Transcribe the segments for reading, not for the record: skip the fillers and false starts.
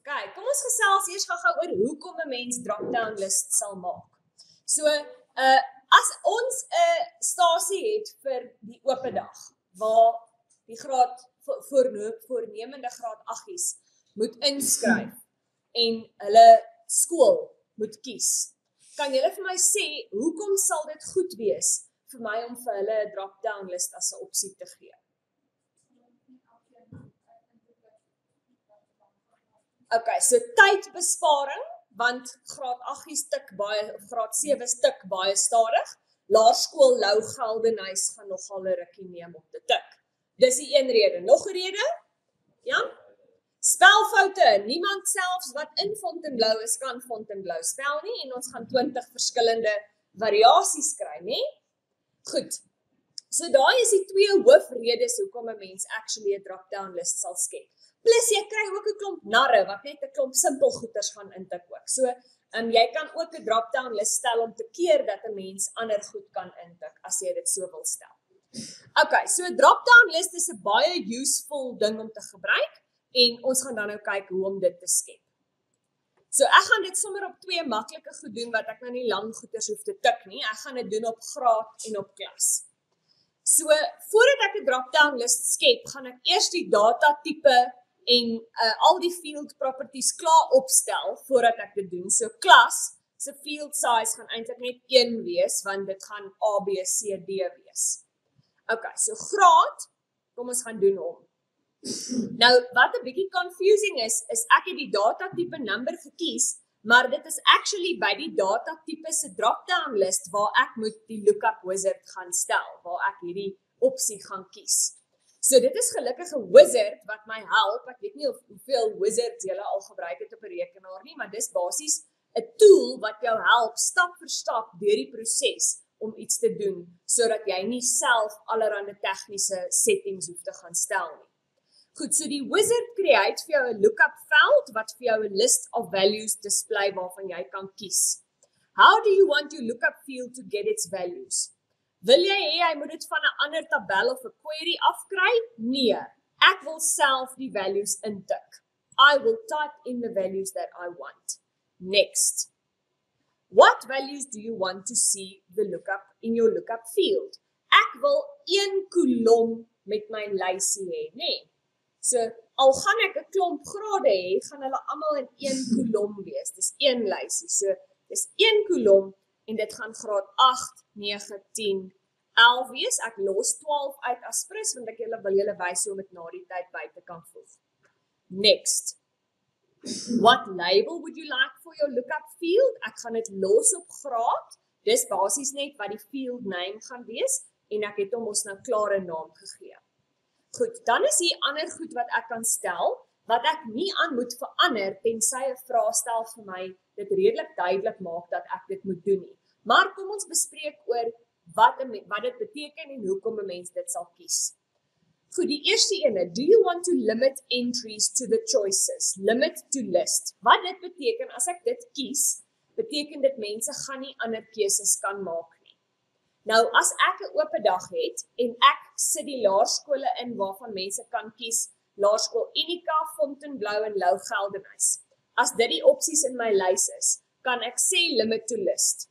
Okay, kom ons gesels eers gou oor hoekom 'n mens drop-down list sal maak. So, as ons 'n stasie het vir die oop dag, waar die voornemende graad 8's moet inskryf en hulle skool moet kies. Kan julle vir my sê, hoekom sal dit goed wees vir my om vir hulle 'n drop-down list as 'n opsie te gee? Okay, so tydbesparing, want graad 8's tik baie, of graad 7's tik baie stadig. Laerskool Lou Geldenhuys gaan nogal 'n rukkie neem om te tik. Dis die een rede. Nog 'n rede? Ja? Spelfoute. Niemand selfs wat in Fontainebleau is, kan Fontainebleau spel nie, en ons gaan 20 verskillende variasies kry, nê? Goed. So daai is die twee hoofredes hoekom 'n mens actually 'n drop-down list sal skep. Plus jy kry ook 'n klomp narre wat net 'n klomp simpel goeders gaan intik ook. So, jy kan ook 'n drop-down list stel om te keer dat 'n mens ander goed kan intik as jy dit so wil stel. Okay, so 'n drop-down list is 'n baie useful ding om te gebruik en ons gaan dan nou kyk hoe om dit te skep. So ek gaan dit sommer op twee maklike goed doen wat ek nou nie lang goeders hoef te tik nie. Ek gaan dit doen op graad en op klas. So voordat ek 'n drop-down list skep, gaan ek eers die data tipe en al die field properties klaar opstel voordat ek dit doen. So klas se field size gaan eintlik net 1 wees, want dit gaan A, B, C, D wees. Okay, so graad, kom ons gaan doen om. Nou, wat 'n bietjie confusing is ek het die data tipe number gekies, maar dit is actually by die data tipe se drop-down list waar ek moet die lookup wizard gaan stel, waar ek hierdie opsie gaan kies. So dit is gelukkig 'n wizard wat my help. Ek weet nie hoeveel wizards julle al gebruik het op 'n rekenaar nie, maar dis basies 'n tool wat jou help stap vir stap deur die proses om iets te doen, sodat jy nie self allerlei tegniese settings hoef te gaan stel nie. Goed, so die wizard create vir jou 'n lookup veld wat vir jou 'n list of values display waarvan jy kan kies. How do you want your lookup field to get its values? Wil jy hê hy moet dit van 'n ander tabel of 'n query afkry? Nee, ek wil self die values intik. I will type in the values that I want. Next. What values do you want to see in your lookup field? Ek wil 1 kolom met my lysie hê, nê? So, al gaan ek 'n klomp grade hê, gaan hulle almal in 1 kolom wees. Dis 1 lysie. So, dis 1 kolom en dit gaan graad 8, 9, 10, 11 wees. Ek los 12 uit as prins, want ek wil julle wys hoe om dit na die tyd by te kan voeg. Next. What label would you like for your lookup field? Ek gaan dit los op graad. Dis basies net wat die field name gaan wees en ek het hom ons nou klare naam gegee. Goed, dan is hier ander goed wat ek kan stel, wat ek nie aan moet verander tensy 'n vraestel vir my dit redelik duidelik maak dat ek dit moet doen nie. Maar kom ons bespreek oor wat dit beteken en hoekom 'n mens dit sal kies. Goed, die eerste ene, do you want to limit entries to the choices? Limit to list. Wat dit beteken, as ek dit kies, beteken dit mense gaan nie ander keuses kan maak nie. Nou, as ek 'n oop dag het en ek sit die laerskole in waarvan mense kan kies, Laerskool Unika, Fontainebleau en Lou Geldenhuys. As dit die opsies in my lys is, kan ek sê limit to list.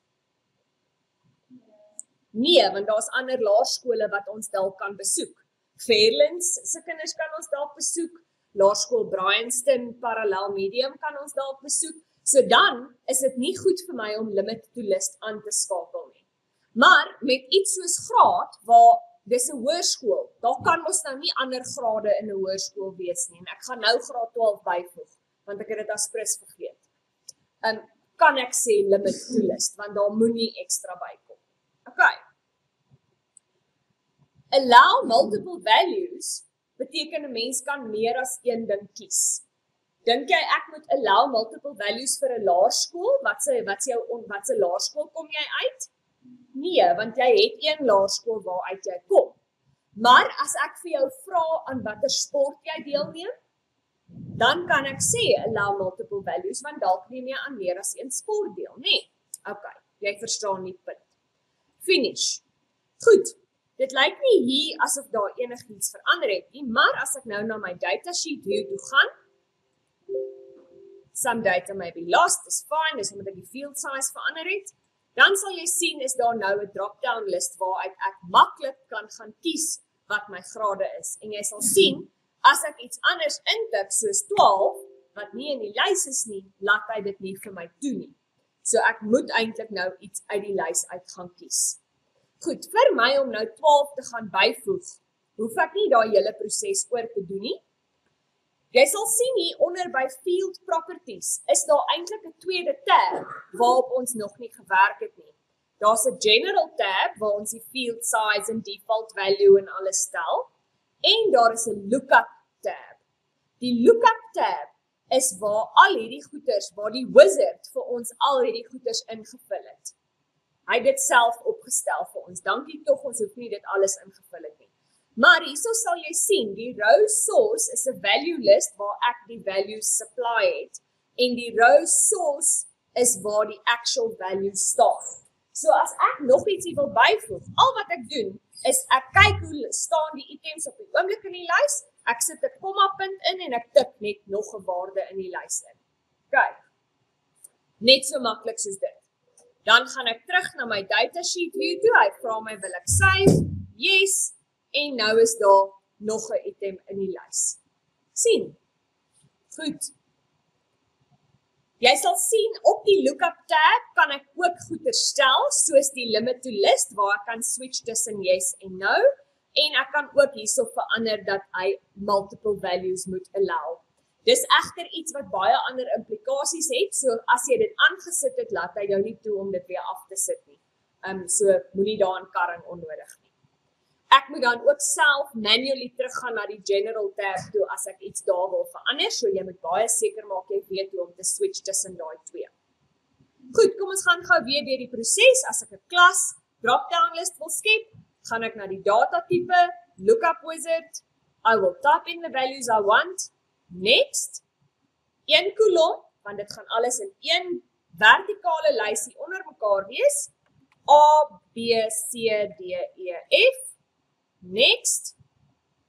Nee, want daar's ander laerskole wat ons dalk kan besoek. Fairlands se kinders kan ons dalk besoek, Laerskool Bryanston Parallel Medium kan ons dalk besoek. So dan is dit nie goed vir my om limit to list aan te skakel nie. Maar met iets soos graad, waar dis 'n hoërskool, daar kan ons nou nie ander grade in 'n hoërskool wees nie. En ek gaan nou graad 12 byvoeg, want ek het dit as prins vergeet. Kan ek sê limit to list, want daar moenie ekstra bykom. Okay. Allow multiple values beteken 'n mens kan meer as een ding kies. Dink jy ek moet allow multiple values vir 'n laerskool? Wat se laerskool kom jy uit? Nee, want jy het een laerskool waaruit jy kom. Maar as ek vir jou vra aan watter sport jy deelneem, dan kan ek sê allow multiple values, want dalk neem jy aan meer as een sport deel, nee. Okay, jy verstaan die punt. Finish. Goed. Dit lyk nie hier asof daar enigiets verander het nie, maar as ek nou na my datasheet hier toe gaan, some data may be lost, is fine, dis omdat ek die field size verander het. Dan sal jy sien is daar nou 'n drop-down list waaruit ek maklik kan gaan kies wat my grade is. En jy sal sien, as ek iets anders intik soos 12, wat nie in die lys is nie, laat hy dit nie vir my toe nie. So ek moet eintlik nou iets uit die lys uit gaan kies. Goed, vir my om nou 12 te gaan byvoeg, hoef ek nie daai hele proses oor te doen nie. Jy sal sien hier onder by Field Properties is daar eintlik 'n tweede tab waarop ons nog nie gewerk het nie. Daar's 'n General tab waar ons die field size en default value en alles stel. En daar is 'n Lookup tab. Die Lookup tab is waar al hierdie goeders, waar die wizard vir ons al hierdie goeders ingevul het. Hy het dit self opgestel vir ons. Dankie tog, ons hoef nie dit alles ingevul het nie. Maar hierso sal jy sien, die row source is 'n value list waar ek die values supply het. En die row source is waar die actual value staan. So as ek nog ietsie wil byvoeg, al wat ek doen, is ek kyk hoe staan die items op die oomblik in die lys, ek sit 'n komma punt in en ek tik net nog 'n waarde in die lys in. Kyk, net so maklik soos dit. Dan gaan ek terug na my datasheet view toe, hy vra my wil ek save, yes, en nou is daar nog 'n item in die lys. Sien? Goed. Jy sal sien op die lookup tab kan ek ook goeie stel, soos die limit to list, waar ek kan switch tussen yes en no, en ek kan ook hierso verander dat hy multiple values moet allow. Dis egter iets wat baie ander implikasies het, so as jy dit aangesit het, laat hy jou nie toe om dit weer af te sit nie. So moenie daarin karring onnodig nie. Ek moet dan ook self manually teruggaan na die general tab toe as ek iets daar wil verander, so jy moet baie seker maak jy weet hoe om te switch tussen daai twee. Goed, kom ons gaan gou weer deur die proses. As ek 'n klas drop-down list wil skep, gaan ek na die data tipe, lookup wizard, I will type in the values I want, next, 1 kolom, want dit gaan alles in een vertikale lysie onder mekaar wees, A, B, C, D, E, F, next,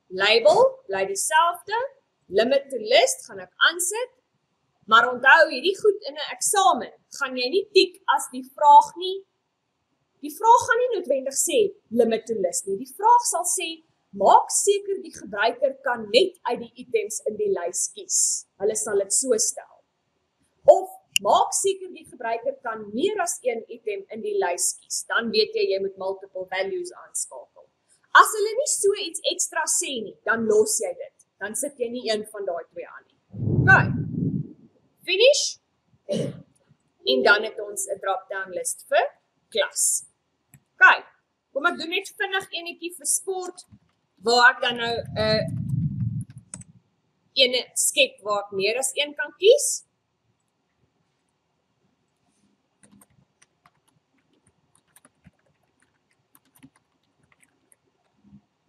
label, bly dieselfde, limit to list, gaan ek aansit, maar onthou hierdie goed in 'n eksamen, gaan jy nie tik as die vraag gaan nie noodwendig sê limit to list nie, die vraag sal sê, maak seker die gebruiker kan net uit die items in die lys kies. Hulle sal dit so stel. Of maak seker die gebruiker kan meer as een item in die lys kies. Dan weet jy moet multiple values aanskakel. As hulle nie so iets ekstra sê nie, dan los jy dit. Dan sit jy nie een van daai twee aan nie. Okay. Finish. En dan het ons 'n drop-down list vir klas. Okay. Kom ek doen net vinnig enetjie vir sport, waar ek dan nou ene skep waar ek meer as een kan kies.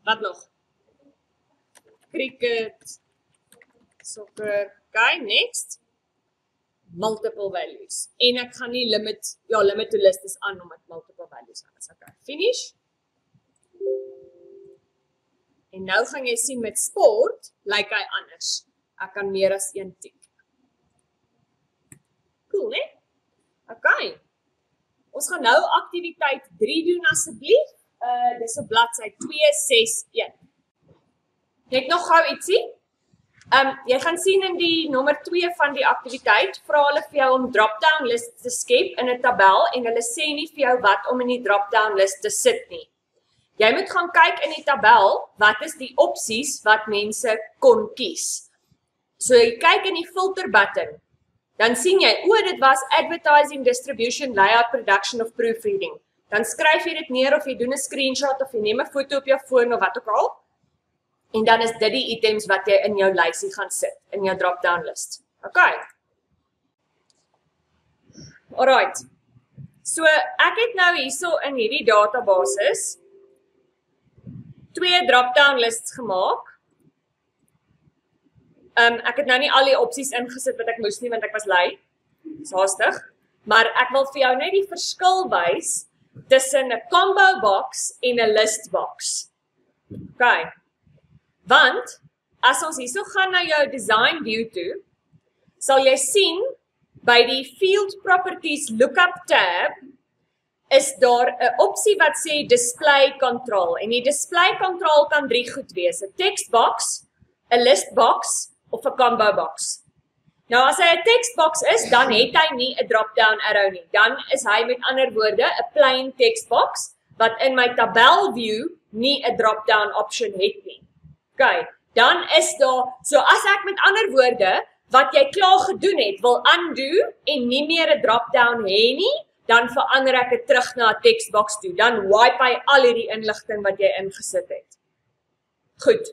Wat nog? Cricket, soccer, okay, next. Multiple values. En ek gaan nie limit to list is aan om met multiple values aan is. Okay, finish. En nou gaan jy sien met sport, lyk hy anders. Ek kan meer as een tik. Cool, né? Okay. Ons gaan nou aktiwiteit 3 doen asseblief. Dis op bladsy 261. Net nog gou ietsie. Jy gaan sien in die nommer 2 van die aktiwiteit, vra hulle vir jou om drop-down list te skep in 'n tabel en hulle sê nie vir jou wat om in die drop-down list te sit nie. Jy moet gaan kyk in die tabel, wat is die opsies wat mense kon kies. So jy kyk in die filter button, dan sien jy, dit was advertising, distribution, layout, production of proofreading. Dan skryf jy dit neer of jy doen 'n screenshot of jy neem 'n foto op jou foon of wat ook al. En dan is dit die items wat jy in jou lysie gaan sit, in jou drop-down list. Okay. Alright. So ek het nou hierso in hierdie databasis 2 drop-down lists gemaak. Ek het nou nie al die opsies ingesit wat ek moes nie, want ek was lui. Dis haastig. Maar ek wil vir jou net die verskil wys tussen 'n combo box en 'n list box. Okay. Want, as ons hierso gaan na jou design view toe, sal jy sien, by die Field Properties Lookup tab, is daar 'n opsie wat sê Display Control. En die Display Control kan 3 goed wees. 'n Text box, 'n list box of 'n combo box. Nou as hy 'n text box is, dan het hy nie 'n drop-down arrow nie. Dan is hy met ander woorde 'n plain text box wat in my tabel view nie 'n drop-down option het nie. OK, dan is daar, so as ek met ander woorde wat jy klaar gedoen het wil undo en nie meer 'n drop-down hê nie, dan verander ek dit terug na 'n text box toe. Dan wipe hy al hierdie inligting wat jy ingesit het. Goed.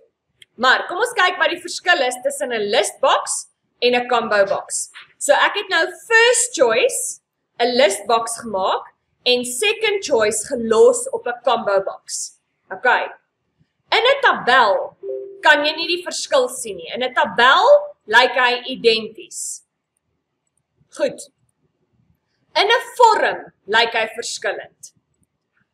Maar kom ons kyk wat die verskil is tussen 'n list box en 'n combo box. So ek het nou first choice 'n list box gemaak en second choice gelos op 'n combo box. OK. In 'n tabel kan jy nie die verskil sien nie. In 'n tabel lyk hy identies. Goed. In 'n vorm lyk hy verskillend.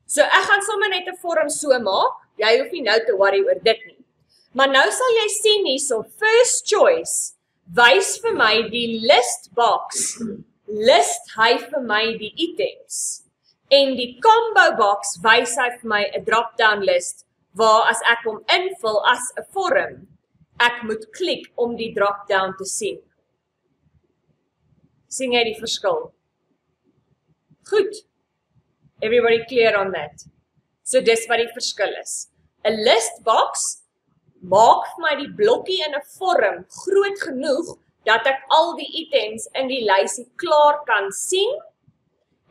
So ek gaan sommer net 'n vorm so maak. Jy hoef nie nou te worry oor dit nie. Maar nou sal jy sien hierso, first choice wys vir my die list box, list hy vir my die items. En die combo box wys hy vir my 'n drop-down list, waar as ek hom invul as 'n vorm, ek moet klik om die drop-down te sien. Sien jy die verskil? Goed. Everybody clear on that? So dis wat die verskil is. 'n List box maak vir my die blokkie in 'n vorm groot genoeg dat ek al die items in die lysie klaar kan sien.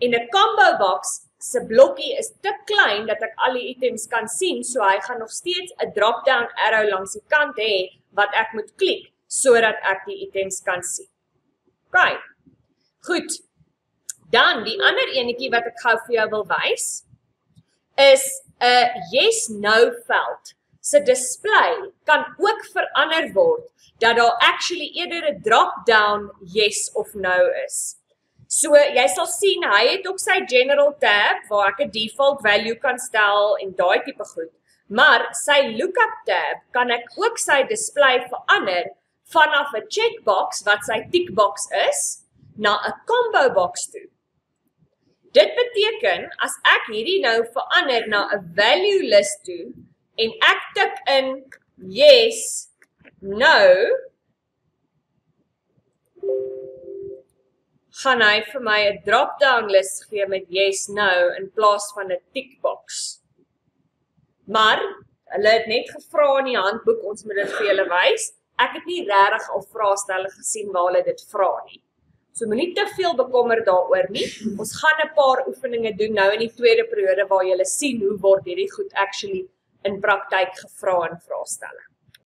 En 'n combo box se blokkie is te klein dat ek al die items kan sien, so hy gaan nog steeds 'n drop-down arrow langs die kant hê wat ek moet klik sodat ek die items kan sien. OK. Goed. Dan die ander enetjie wat ek gou vir jou wil wys is 'n yes/no veld. Se display kan ook verander word dat daar actually eerder 'n drop-down yes of no is. So jy sal sien hy het ook sy general tab waar ek 'n default value kan stel en daai tipe goed. Maar sy lookup tab kan ek ook sy display verander vanaf 'n checkbox wat sy tickbox is na 'n combo box toe. Dit beteken as ek hierdie nou verander na 'n value list toe en ek tik in yes, no, gaan hy vir my 'n drop-down list gee met yes, no in plaas van 'n tickbox. Maar hulle het net gevra in die handboek, ons moet dit vir julle wys. Ek het nie regtig al vraestelle gesien waar hulle dit vra nie. So moenie te veel bekommer daaroor nie. Ons gaan 'n paar oefeninge doen nou in die tweede periode waar julle sien hoe word hierdie goed actually in praktyk gevra in vraestelle.